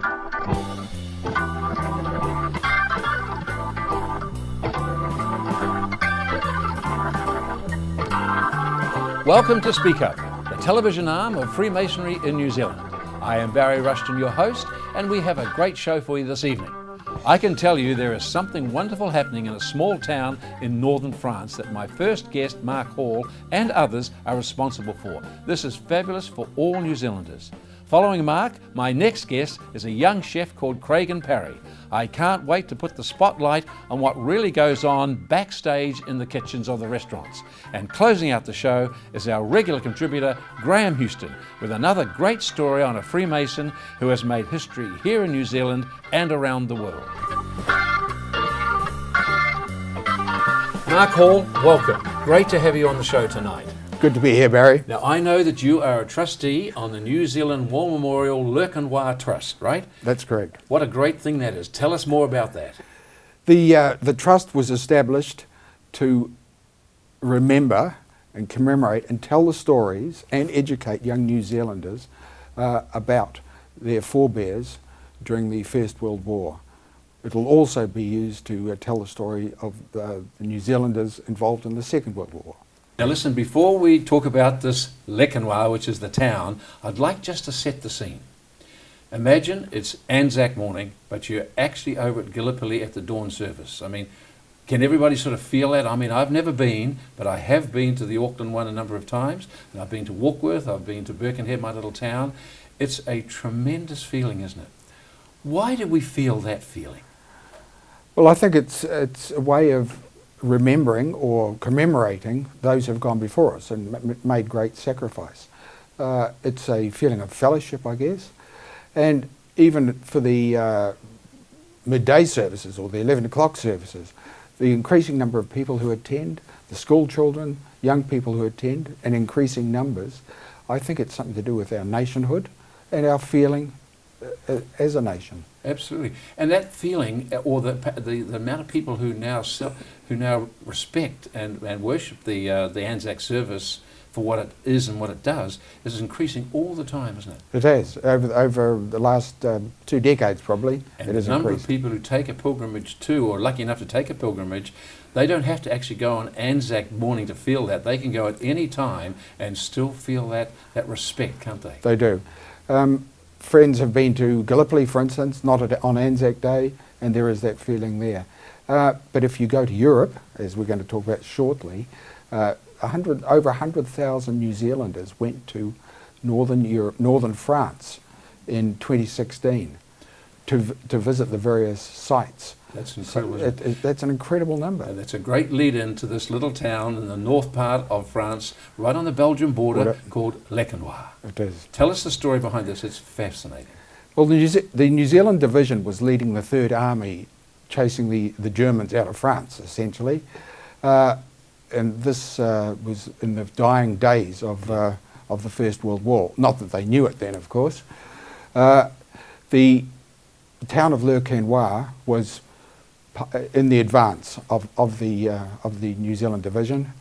Welcome to Speak Up, the television arm of Freemasonry in New Zealand. I am Barry Rushton, your host, and we have a great show for you this evening. I can tell you there is something wonderful happening in a small town in northern France that my first guest, Mark Hall, and others are responsible for. This is fabulous for all New Zealanders. Following Mark, my next guest is a young chef called Craig Parry. I can't wait to put the spotlight on what really goes on backstage in the kitchens of the restaurants. And closing out the show is our regular contributor, Graham Houston, with another great story on a Freemason who has made history here in New Zealand and around the world. Mark Hall, welcome. Great to have you on the show tonight. Good to be here, Barry. Now, I know that you are a trustee on the New Zealand War Memorial Lerkenwah Trust, right? That's correct. What a great thing that is. Tell us more about that. The trust was established to remember and commemorate and tell the stories and educate young New Zealanders about their forebears during the First World War. It will also be used to tell the story of the New Zealanders involved in the Second World War. Now listen, before we talk about this Lerkenwah, which is the town, I'd like just to set the scene. Imagine it's Anzac morning, but you're actually over at Gallipoli at the dawn service. I mean, can everybody sort of feel that? I mean, I've never been, but I have been to the Auckland one a number of times, and I've been to Warkworth, I've been to Birkenhead, my little town. It's a tremendous feeling, isn't it? Why do we feel that feeling? Well, I think it's a way of remembering or commemorating those who have gone before us and made great sacrifice. It's a feeling of fellowship, I guess, and even for the midday services or the 11 o'clock services, the increasing number of people who attend, the school children, young people who attend, in increasing numbers, I think it's something to do with our nationhood and our feeling as a nation. Absolutely, and that feeling, or the amount of people who now respect and worship the Anzac service for what it is and what it does, is increasing all the time, isn't it? It has over the last 2 decades, probably. And it has the number increased. of people who take a pilgrimage to, or lucky enough to take a pilgrimage, they don't have to actually go on Anzac morning to feel that. They can go at any time and still feel that respect, can't they? They do. Friends have been to Gallipoli, for instance, not on Anzac Day, and there is that feeling there. But if you go to Europe, as we're going to talk about shortly, over 100,000 New Zealanders went to northern France in 2016 to visit the various sites. That's incredible. So that's an incredible number. And that's a great lead into this little town in the north part of France, right on the Belgian border, called Lerkenwah. It is. Tell us the story behind this. It's fascinating. Well, the New Zealand division was leading the Third Army, chasing the Germans out of France, essentially. And this was in the dying days of the First World War. Not that they knew it then, of course. The town of Lerkenwah was in the advance of the New Zealand division,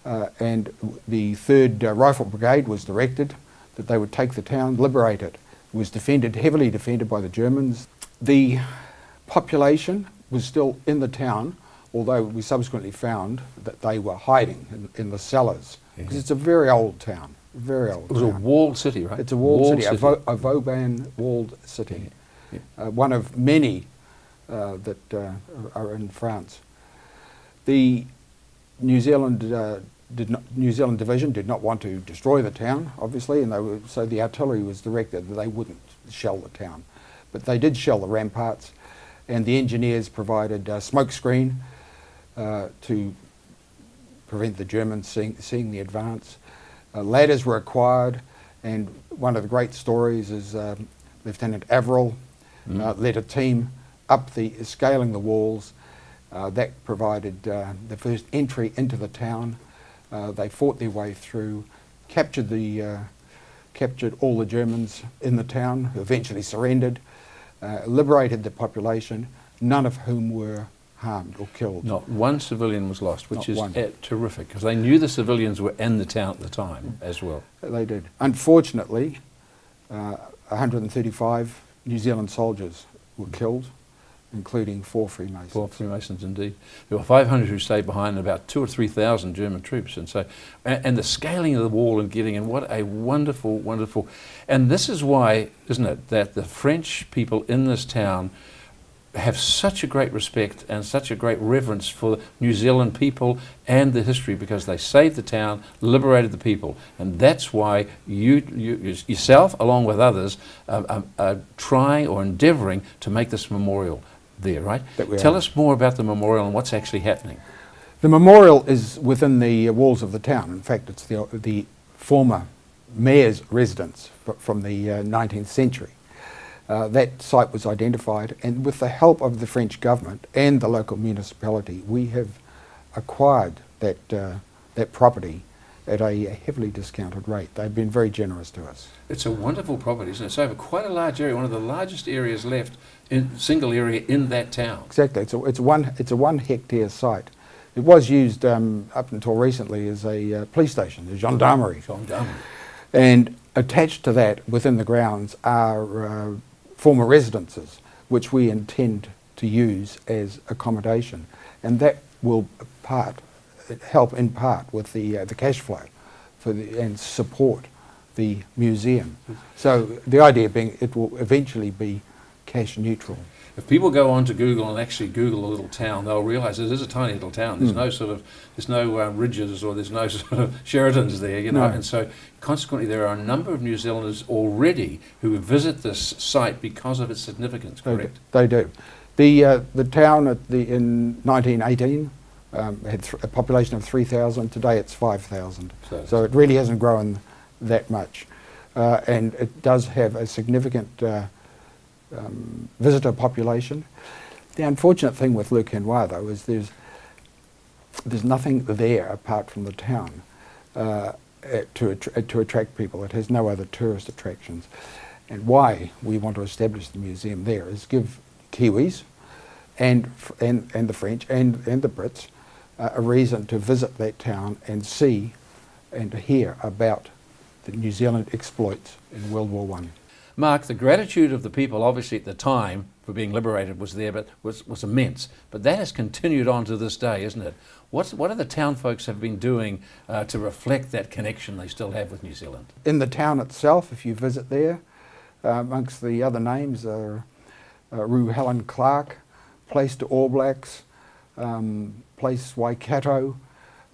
and the 3rd Rifle Brigade was directed that they would take the town, liberate it. It was heavily defended by the Germans. The population was still in the town, although we subsequently found that they were hiding in the cellars, because it's a very old town, very old. It was a walled city, right? It's a walled city, a Vauban walled city, one of many that are in France. The New Zealand division did not want to destroy the town, obviously, and so the artillery was directed that they wouldn't shell the town, but they did shell the ramparts, and the engineers provided a smoke screen to prevent the Germans seeing the advance. Ladders were acquired, and one of the great stories is Lieutenant Averill led a team up scaling the walls. That provided the first entry into the town. They fought their way through, captured all the Germans in the town, who eventually surrendered, liberated the population, none of whom were harmed or killed. Not one civilian was lost, which is terrific, because they knew the civilians were in the town at the time as well. They did. Unfortunately, 135 New Zealand soldiers were killed, including 4 Freemasons. 4 Freemasons indeed. There were 500 who stayed behind and about 2,000 or 3,000 German troops. And so, and the scaling of the wall and getting in, what a wonderful, wonderful. And this is why, isn't it, that the French people in this town have such a great respect and such a great reverence for New Zealand people and the history, because they saved the town, liberated the people, and that's why yourself, along with others, are trying or endeavouring to make this memorial there, right? Tell us more about the memorial and what's actually happening. The memorial is within the walls of the town. In fact, it's the former mayor's residence from the 19th century. That site was identified, and with the help of the French government and the local municipality, we have acquired that property at a heavily discounted rate. They've been very generous to us. It's a wonderful property, isn't it? It's over quite a large area, one of the largest areas left, single area in that town. Exactly. It's a 1 hectare site. It was used up until recently as a police station, a gendarmerie. And attached to that, within the grounds, are former residences, which we intend to use as accommodation, and that will help in part with the cash flow and support the museum. So the idea being it will eventually be cash neutral. If people go on to Google and actually Google a little town, they'll realise it is a tiny little town. There's no Ridges, or there's no sort of Sheratons there, you know. No. And so consequently there are a number of New Zealanders already who visit this site because of its significance, correct? They do. The town in 1918 had a population of 3,000. Today it's 5,000. So it really hasn't grown that much. And it does have a significant visitor population. The unfortunate thing with Le Quesnoy, though, is there's nothing there apart from the town to attract people. It has no other tourist attractions. And why we want to establish the museum there is give Kiwis and the French and the Brits a reason to visit that town and see and to hear about the New Zealand exploits in World War I. Mark, the gratitude of the people, obviously at the time for being liberated, was there, but was immense. But that has continued on to this day, isn't it? What are the town folks have been doing to reflect that connection they still have with New Zealand? In the town itself, if you visit there, amongst the other names are Rue Helen Clark, Place to All Blacks, Place Waikato,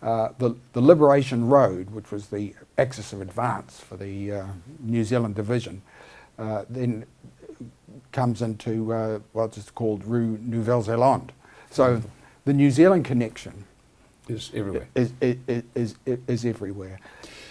the Liberation Road, which was the axis of advance for the New Zealand division, then comes into what's called Rue Nouvelle-Zélande. So the New Zealand connection is everywhere. Is everywhere.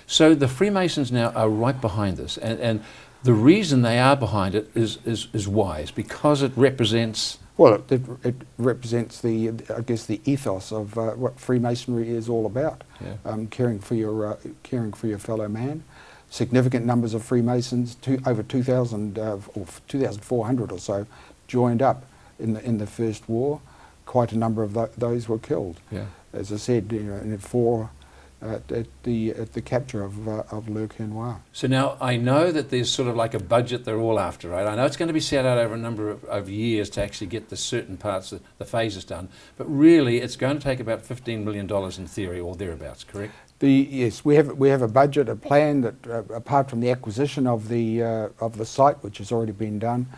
So the Freemasons now are right behind this, and the reason they are behind it is why? It's because it represents. Well, it represents the ethos of what Freemasonry is all about. Yeah. Caring for your fellow man. Significant numbers of Freemasons, over 2,000 or 2,400 or so, joined up in the First War. Quite a number of those were killed. Yeah. As I said, in 4 at the capture of Le Quesnoy. So now I know that there's sort of like a budget they're all after, right? I know it's going to be set out over a number of years to actually get the certain parts, the phases done, but really it's going to take about $15 million in theory or thereabouts, correct? Yes, we have a budget, a plan that, apart from the acquisition of the site, which has already been done,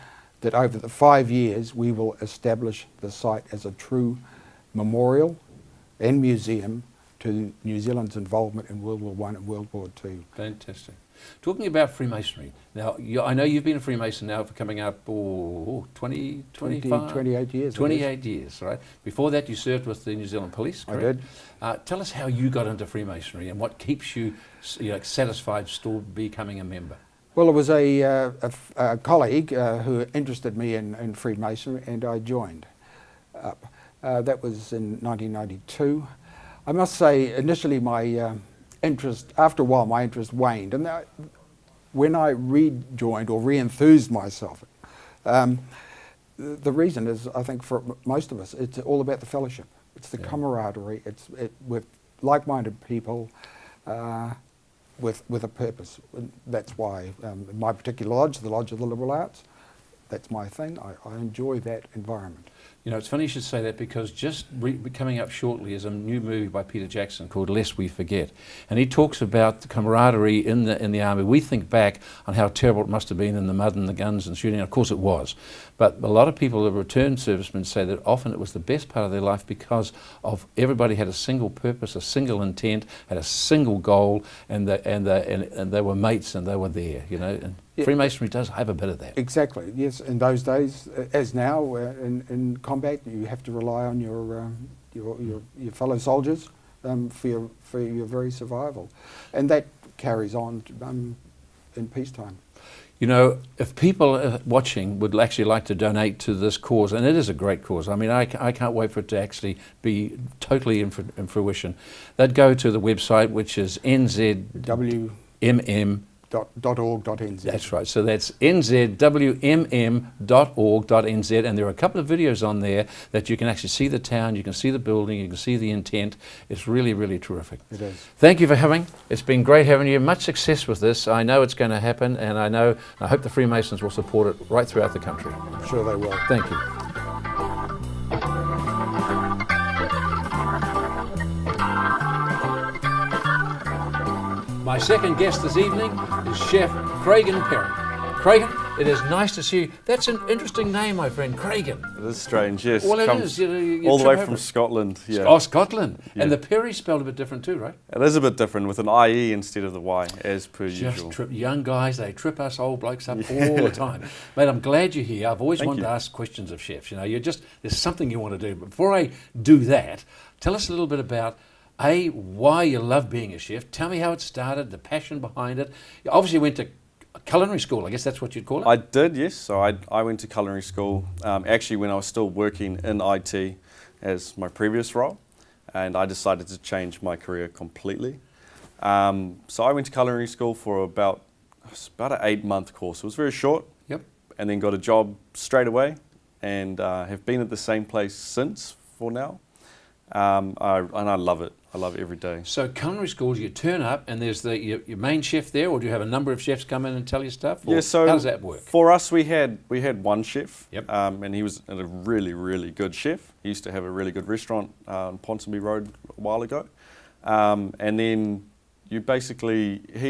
that over the 5 years we will establish the site as a true memorial and museum to New Zealand's involvement in World War I and World War II. Fantastic. Talking about Freemasonry, now I know you've been a Freemason now for coming up 28 years. 28 years, right? Before that you served with the New Zealand Police, correct? I did. Tell us how you got into Freemasonry and what keeps you satisfied still becoming a member. Well, it was a colleague who interested me in Freemasonry, and I joined up. That was in 1992. I must say, initially my interest, after a while my interest waned, and when I rejoined or re-enthused myself, the reason is, I think for most of us, it's all about the fellowship. It's the camaraderie, it's with like-minded people, with a purpose. That's why my particular lodge, the Lodge of the Liberal Arts, that's my thing. I enjoy that environment. You know, it's funny you should say that, because just coming up shortly is a new movie by Peter Jackson called Lest We Forget. And he talks about the camaraderie in the army. We think back on how terrible it must have been in the mud and the guns and shooting. Of course it was. But a lot of people, the returned servicemen, say that often it was the best part of their life because of everybody had a single purpose, a single intent, had a single goal, and they were mates and they were there, you know. And Freemasonry does have a bit of that. Exactly, yes. In those days, as now, in combat, you have to rely on your fellow soldiers for your very survival. And that carries on in peacetime. You know, if people watching would actually like to donate to this cause, and it is a great cause, I mean, I can't wait for it to actually be totally in fruition, they'd go to the website, which is nzwmm.org.nz. That's right. So that's nzwmm.org.nz, and there are a couple of videos on there that you can actually see the town, you can see the building, you can see the intent. It's really, really terrific. It is. Thank you for having. It's been great having you. Much success with this. I know it's going to happen, and I hope the Freemasons will support it right throughout the country. I'm sure they will. Thank you. My second guest this evening is Chef Craigan Perry. Craigan, it is nice to see you. That's an interesting name, my friend, Craigan. It is strange, yes. Well, it is. You all the way from Scotland. Yeah. Oh, Scotland. Yeah. And the Perry spelled a bit different too, right? It is a bit different with an IE instead of the Y, as per usual. Young guys, they trip us old blokes up all the time. Mate, I'm glad you're here. I've always wanted to ask questions of chefs. You know, there's something you want to do. But before I do that, tell us a little bit about why you love being a chef. Tell me how it started, the passion behind it. You obviously went to culinary school, I guess that's what you'd call it? I did, yes. So I went to culinary school, actually when I was still working in IT as my previous role, and I decided to change my career completely. So I went to culinary school for about an 8-month course. It was very short. Yep. And then got a job straight away, and have been at the same place since for now. And I love it. I love it every day. So culinary schools, you turn up and there's your main chef there, or do you have a number of chefs come in and tell you stuff? Or yeah, so how does that work? For us, we had one chef, yep. And he was a really, really good chef. He used to have a really good restaurant on Ponsonby Road a while ago. And then he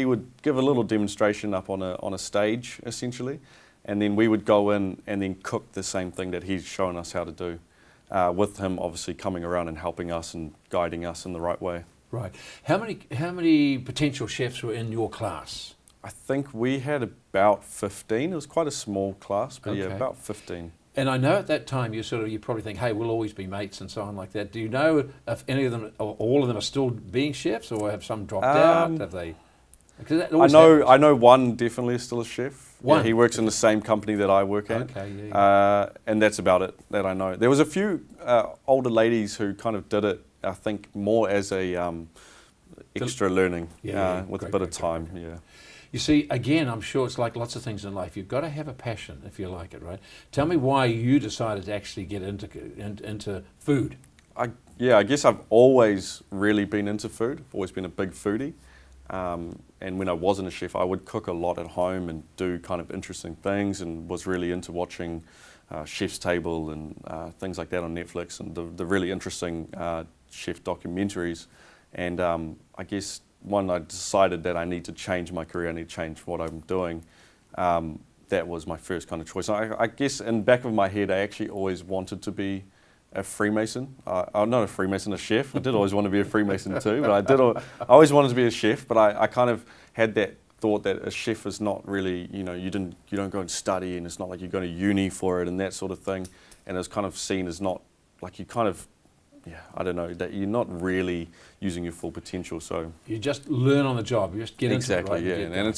would give a little demonstration up on a stage, essentially, and then we would go in and then cook the same thing that he's shown us how to do. With him obviously coming around and helping us and guiding us in the right way. Right. How many potential chefs were in your class? I think we had about 15. It was quite a small class, but yeah, Okay. about 15. And I know at that time you probably think, hey, we'll always be mates and so on like that. Do you know if any of them or all of them are still being chefs, or have some dropped out? Have they? Because that always happens. I know one definitely is still a chef. One? Yeah, he works in the same company that I work at. Okay, yeah. And that's about it that I know. There was a few older ladies who kind of did it, I think, more as a extra learning with a bit of time. Yeah. You see, again, I'm sure it's like lots of things in life. You've got to have a passion if you like it, right? Tell me why you decided to actually get into food. I guess I've always really been into food. I've always been a big foodie. And when I wasn't a chef, I would cook a lot at home and do kind of interesting things, and was really into watching Chef's Table and things like that on Netflix, and the really interesting chef documentaries. And I guess I decided that I need to change my career, I need to change what I'm doing. That was my first kind of choice. I guess in the back of my head, I actually always wanted to be a Freemason. I'm not a Freemason, a chef. I did always want to be a Freemason too, but I always wanted to be a chef, but I kind of had that thought that a chef is not really, you don't go and study, and it's not like you go to uni for it and that sort of thing, and it's kind of seen as not, like you kind of, I don't know, that you're not really using your full potential. So you just learn on the job, you just get into it, right? Exactly, yeah, and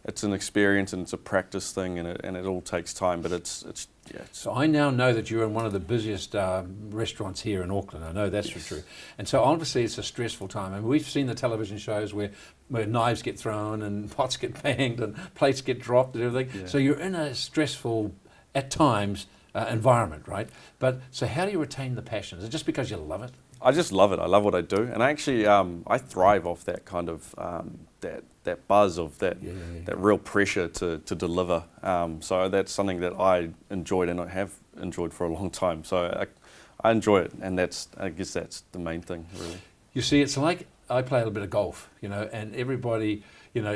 it's an experience, and it's a practice thing, and it all takes time, but it's. So I now know that you're in one of the busiest restaurants here in Auckland. I know that's true. And so obviously it's a stressful time. And we've seen the television shows where knives get thrown and pots get banged and plates get dropped and everything. Yeah. So you're in a stressful, at times, environment, right? But so how do you retain the passion? Is it just because you love it? I just love it. I love what I do, and I actually I thrive off that kind of that buzz of that real pressure to deliver. So that's something that I enjoyed and I have enjoyed for a long time. So I enjoy it, and I guess that's the main thing, really. You see, it's like I play a little bit of golf, and everybody,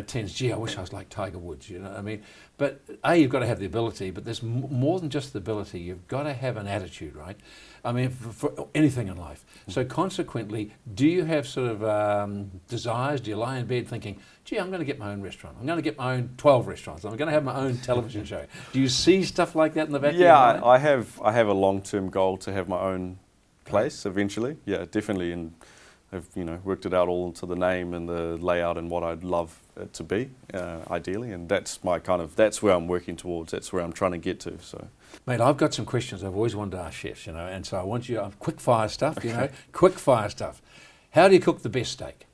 tends, gee, I wish I was like Tiger Woods, I mean. But you've got to have the ability, but there's more than just the ability. You've got to have an attitude, right? I mean, for anything in life. So consequently, do you have sort of desires? Do you lie in bed thinking, gee, I'm going to get my own restaurant. I'm going to get my own 12 restaurants. I'm going to have my own television show. Do you see stuff like that in the back of your mind? Yeah, I have a long-term goal to have my own place eventually. Yeah, definitely. And I've worked it out all to the name and the layout and what I'd love it to be, ideally, and that's where I'm working towards. That's where I'm trying to get to. So, mate, I've got some questions I've always wanted to ask chefs, and so I want you quick fire stuff, quick fire stuff. How do you cook the best steak?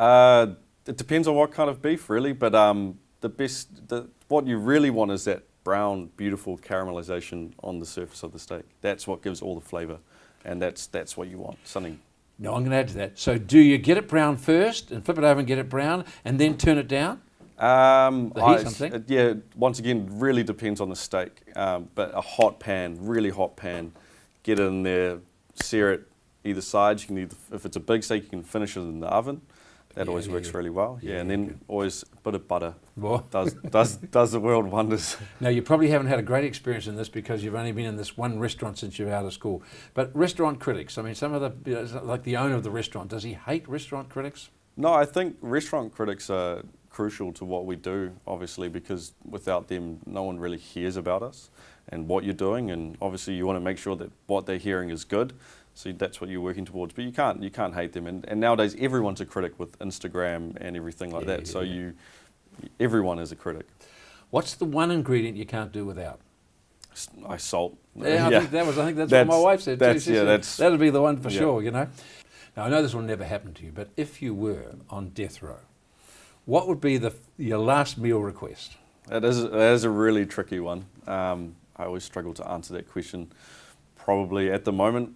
It depends on what kind of beef, really, but what you really want is that brown, beautiful caramelization on the surface of the steak. That's what gives all the flavour, and that's what you want. Something. No, I'm going to add to that. So do you get it brown first and flip it over and get it brown and then turn it down? Yeah, once again, really depends on the steak. But a hot pan, really hot pan, get it in there, sear it either side. You can if it's a big steak, you can finish it in the oven. That always works really well. Yeah, and then always a bit of butter does the world wonders. Now, you probably haven't had a great experience in this because you've only been in this one restaurant since you're out of school. But restaurant critics, I mean, some of like the owner of the restaurant, does he hate restaurant critics? No, I think restaurant critics are crucial to what we do, obviously, because without them, no one really hears about us and what you're doing. And obviously, you want to make sure that what they're hearing is good. So that's what you're working towards, but you can't hate them. And nowadays, everyone's a critic with Instagram and everything like that. So everyone is a critic. What's the one ingredient you can't do without? Salt. Yeah, I think that's what my wife said too. That'll be the one for sure. Now I know this will never happen to you, but if you were on death row, what would be your last meal request? That is a really tricky one. I always struggle to answer that question. Probably at the moment.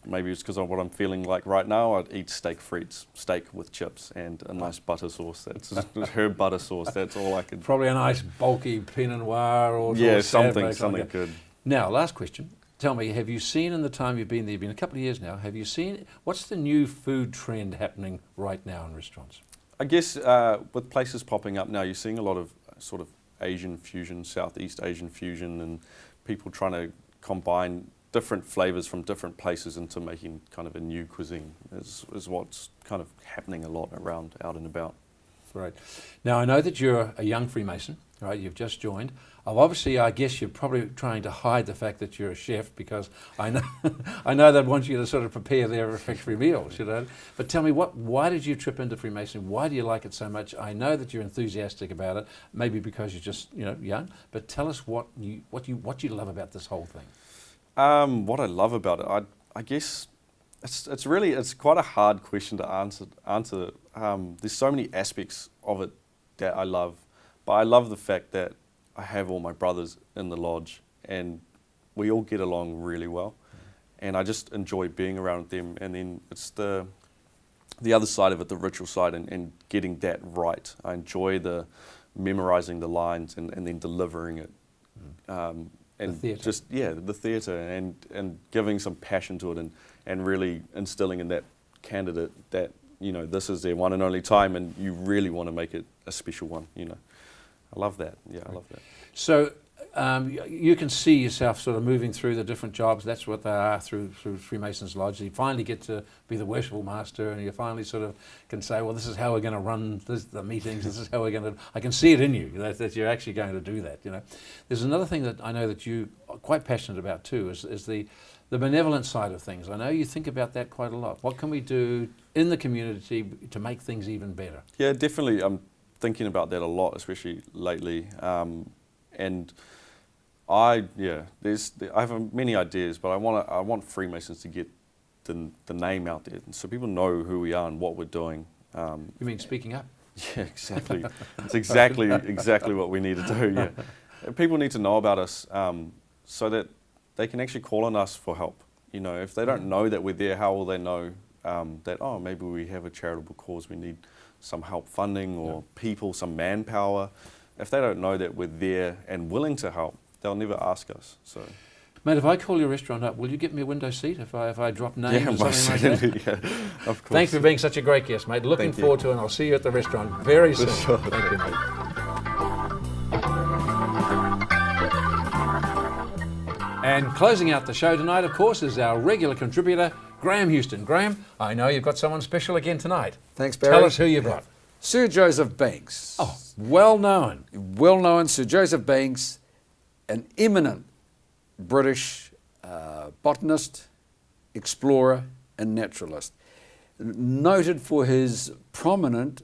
Maybe it's because of what I'm feeling like right now. I'd eat steak frites, steak with chips and a nice butter sauce. That's herb butter sauce. That's all I could. Probably a nice bulky Pinot Noir or something good. Now, last question. Tell me, have you seen in the time you've been there, been a couple of years now, have you seen, what's the new food trend happening right now in restaurants? I guess with places popping up now, you're seeing a lot of sort of Asian fusion, Southeast Asian fusion, and people trying to combine different flavours from different places into making kind of a new cuisine is what's kind of happening a lot around, out and about. Right. Now, I know that you're a young Freemason, right? You've just joined. Obviously, I guess you're probably trying to hide the fact that you're a chef because I know they want you to sort of prepare their refectory meals, But tell me, why did you trip into Freemasonry? Why do you like it so much? I know that you're enthusiastic about it, maybe because you're just, young, but tell us what you love about this whole thing. What I love about it, I guess it's quite a hard question to answer. There's so many aspects of it that I love, but I love the fact that I have all my brothers in the lodge and we all get along really well, and I just enjoy being around them. And then it's the other side of it, the ritual side, and getting that right. I enjoy the memorizing the lines and then delivering it. And the theatre. Just the theatre and giving some passion to it and really instilling in that candidate that this is their one and only time and you really want to make it a special one. I love that. Yeah, I love that. So you can see yourself sort of moving through the different jobs. That's what they are through Freemasons Lodge. You finally get to be the worshipful master, and you finally sort of can say, well, this is how we're going to run the meetings. This is how we're going to. I can see it in you that you're actually going to do that. There's another thing that I know that you are quite passionate about too. Is the benevolent side of things. I know you think about that quite a lot. What can we do in the community to make things even better? Yeah, definitely. I'm thinking about that a lot, especially lately. And I have many ideas, but I want Freemasons to get the name out there, so people know who we are and what we're doing. You mean speaking up? Yeah, exactly. It's exactly what we need to do. Yeah, people need to know about us so that they can actually call on us for help. If they don't know that we're there, how will they know that maybe we have a charitable cause we need some help funding or people, some manpower, if they don't know that we're there and willing to help, they'll never ask us. So, Mate, if I call your restaurant up, will you get me a window seat if I drop names or most something like that? certainly, yeah, of course. Thanks for being such a great guest, mate. Looking Thank you. forward to it, and I'll see you at the restaurant very soon. sure. Thank you, mate. And closing out the show tonight, of course, is our regular contributor, Graham Houston. Graham, I know you've got someone special again tonight. Thanks, Barry. Tell us who you've got. Sir Joseph Banks. Oh, well known. Well known, Sir Joseph Banks, an eminent British botanist, explorer and naturalist. Noted for his prominent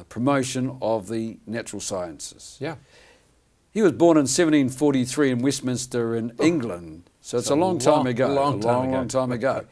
promotion of the natural sciences. Yeah. He was born in 1743 in Westminster in England, so it's a long time ago. Long time ago.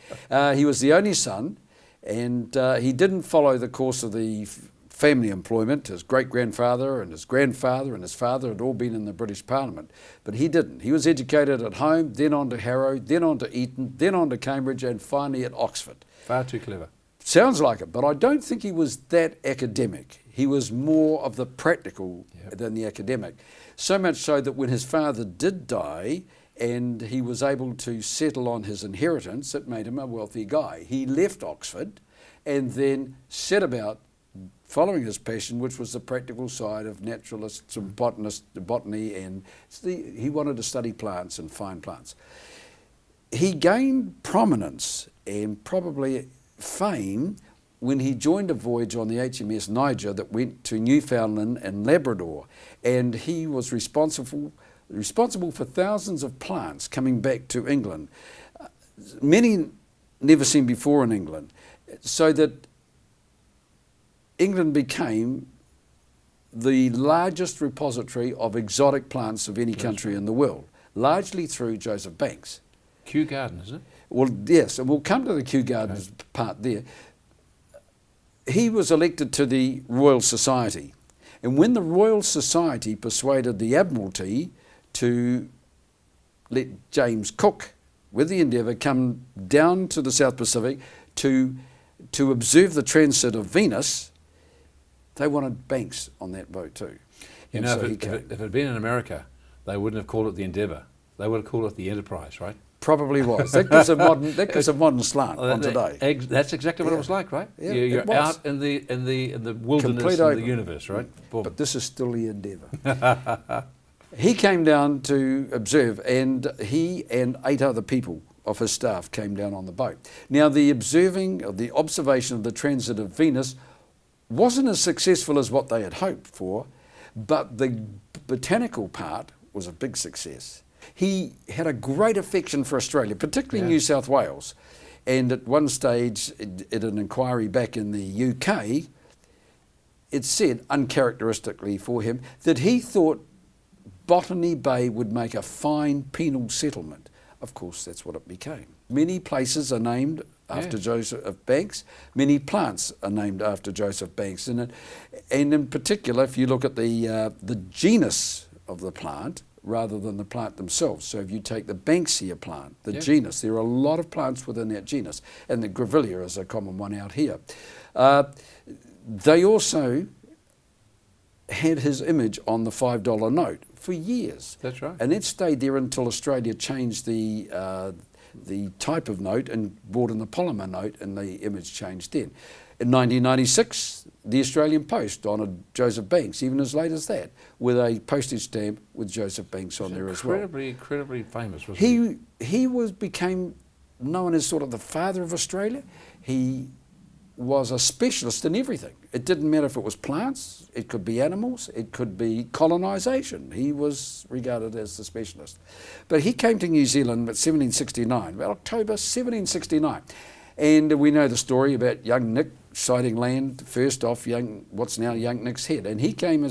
He was the only son, and he didn't follow the course of the family employment. His great-grandfather and his grandfather and his father had all been in the British Parliament, but he didn't. He was educated at home, then on to Harrow, then on to Eton, then on to Cambridge, and finally at Oxford. Far too clever. Sounds like it, but I don't think he was that academic. He was more of the practical than the academic. So much so that when his father did die and he was able to settle on his inheritance, it made him a wealthy guy. He left Oxford and then set about following his passion, which was the practical side of naturalists and botanists, botany, and he wanted to study plants and find plants. He gained prominence and probably fame when he joined a voyage on the HMS Niger that went to Newfoundland and Labrador, and he was responsible for thousands of plants coming back to England, many never seen before in England, so that England became the largest repository of exotic plants of any country in the world, largely through Joseph Banks. Kew Garden, isn't it? Well, yes, and we'll come to the Kew Gardens part there. He was elected to the Royal Society, and when the Royal Society persuaded the Admiralty to let James Cook with the Endeavour come down to the South Pacific to observe the transit of Venus, they wanted Banks on that boat too. You know, if it had been in America, they wouldn't have called it the Endeavour. They would have called it the Enterprise, right? Probably was. That gives a modern slant on today. That's exactly what it was like, right? Yeah, you're out in the wilderness of the universe, right? Boom. But this is still the Endeavour. He came down to observe, and he and 8 other people of his staff came down on the boat. Now, the observation of the transit of Venus wasn't as successful as what they had hoped for, but the botanical part was a big success. He had a great affection for Australia, particularly New South Wales. And at one stage, at an inquiry back in the UK, it said, uncharacteristically for him, that he thought Botany Bay would make a fine penal settlement. Of course, that's what it became. Many places are named after Joseph Banks. Many plants are named after Joseph Banks. And in particular, if you look at the genus of the plant, rather than the plant themselves. So if you take the Banksia plant, the genus, there are a lot of plants within that genus, and the Grevillea is a common one out here. They also had his image on the $5 note for years. That's right. And it stayed there until Australia changed the type of note and brought in the polymer note, and the image changed then. In 1996, the Australian Post honoured Joseph Banks, even as late as that, with a postage stamp with Joseph Banks on there as well. Incredibly famous, wasn't he? He became known as sort of the father of Australia. He was a specialist in everything. It didn't matter if it was plants, it could be animals, it could be colonisation. He was regarded as the specialist. But he came to New Zealand in 1769, about October 1769. And we know the story about young Nick sighting land first off what's now young Nick's Head. And he came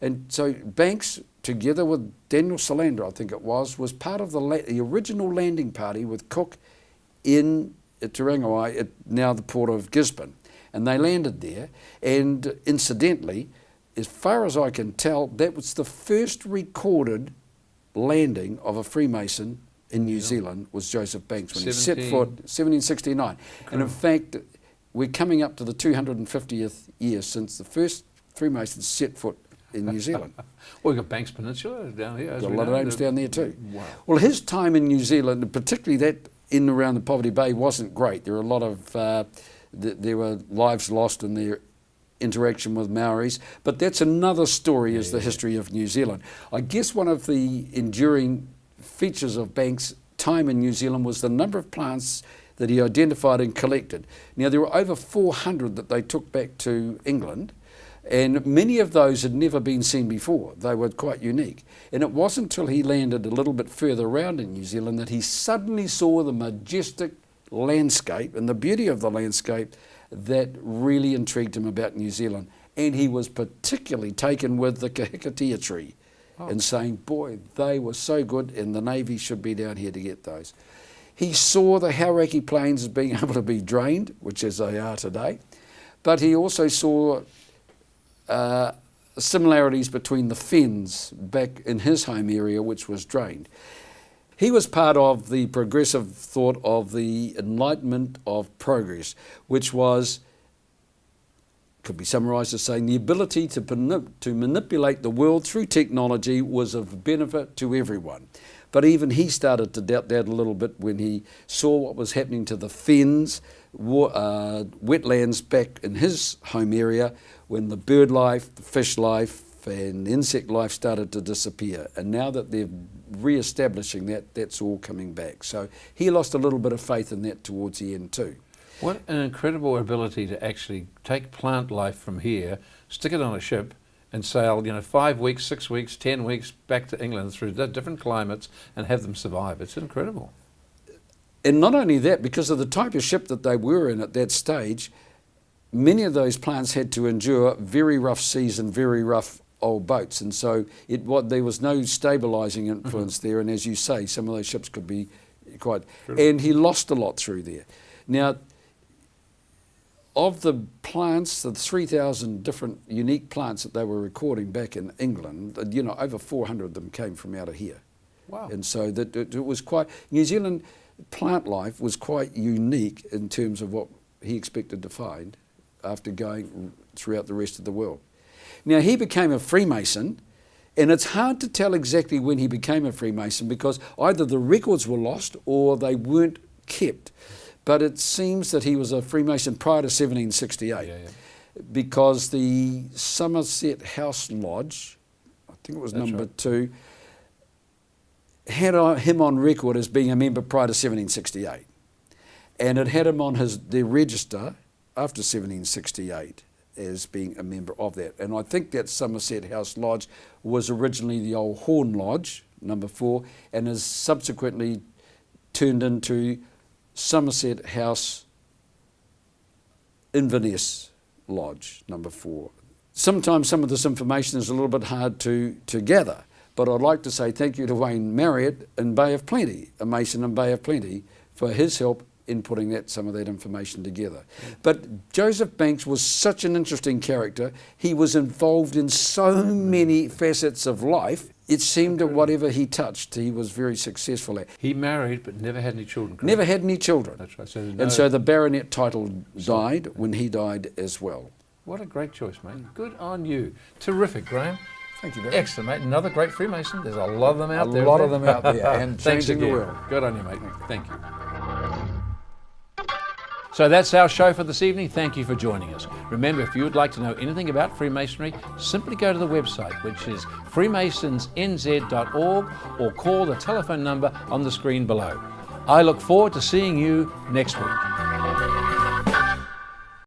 and so Banks, together with Daniel Solander, I think it was part of the original landing party with Cook in Tarangai, now the port of Gisborne. And they landed there. And incidentally, as far as I can tell, that was the first recorded landing of a Freemason in New Zealand was Joseph Banks when he set foot, 1769. And in fact, we're coming up to the 250th year since the first Freemasons set foot in New Zealand. Well, we've got Banks Peninsula down here. Got a lot of names down there too. Wow. Well, his time in New Zealand, and particularly that in and around the Poverty Bay, wasn't great. There were a lot of, there were lives lost in their interaction with Maoris, but that's another story, is the history of New Zealand. I guess one of the enduring features of Banks' time in New Zealand was the number of plants that he identified and collected. Now, there were over 400 that they took back to England, and many of those had never been seen before. They were quite unique. And it wasn't until he landed a little bit further around in New Zealand that he suddenly saw the majestic landscape and the beauty of the landscape that really intrigued him about New Zealand. And he was particularly taken with the kahikatea tree and saying, boy, they were so good and the Navy should be down here to get those. He saw the Hauraki Plains as being able to be drained, which as they are today, but he also saw similarities between the fens back in his home area, which was drained. He was part of the progressive thought of the Enlightenment of Progress, which was, could be summarised as saying, the ability to manipulate the world through technology was of benefit to everyone. But even he started to doubt that a little bit when he saw what was happening to the fens, wetlands back in his home area, when the bird life, the fish life and insect life started to disappear. And now that they're re-establishing that, that's all coming back. So he lost a little bit of faith in that towards the end too. What an incredible ability to actually take plant life from here, stick it on a ship and sail, 5 weeks, 6 weeks, 10 weeks back to England through different climates and have them survive. It's incredible. And not only that, because of the type of ship that they were in at that stage, many of those plants had to endure very rough seas and very rough old boats. And so there was no stabilising influence there. And as you say, some of those ships could be quite... And he lost a lot through there. Now, of the plants, the 3,000 different unique plants that they were recording back in England, over 400 of them came from out of here. Wow. And so that it was quite... New Zealand plant life was quite unique in terms of what he expected to find after going throughout the rest of the world. Now, he became a Freemason, and it's hard to tell exactly when he became a Freemason because either the records were lost or they weren't kept. But it seems that he was a Freemason prior to 1768 because the Somerset House Lodge, I think it was number 2, had him on record as being a member prior to 1768. And it had him on their register after 1768 as being a member of that. And I think that Somerset House Lodge was originally the old Horn Lodge, number 4, and has subsequently turned into Somerset House Inverness Lodge, number 4. Sometimes some of this information is a little bit hard to gather, but I'd like to say thank you to Wayne Marriott in Bay of Plenty, a Mason in Bay of Plenty, for his help in putting some of that information together. But Joseph Banks was such an interesting character. He was involved in so many facets of life. It seemed that whatever he touched, he was very successful at. He married but never had any children. Correct? Never had any children. That's right. So and so the baronet title died when he died as well. What a great choice, mate. Good on you. Terrific, Graham. Thank you, Barry. Excellent, mate. Another great Freemason. There's a lot of them out there. A lot of them out there and Thanks changing again. the world. Good on you, mate. Thank you. So that's our show for this evening. Thank you for joining us. Remember, if you would like to know anything about Freemasonry, simply go to the website, which is freemasonsnz.org, or call the telephone number on the screen below. I look forward to seeing you next week.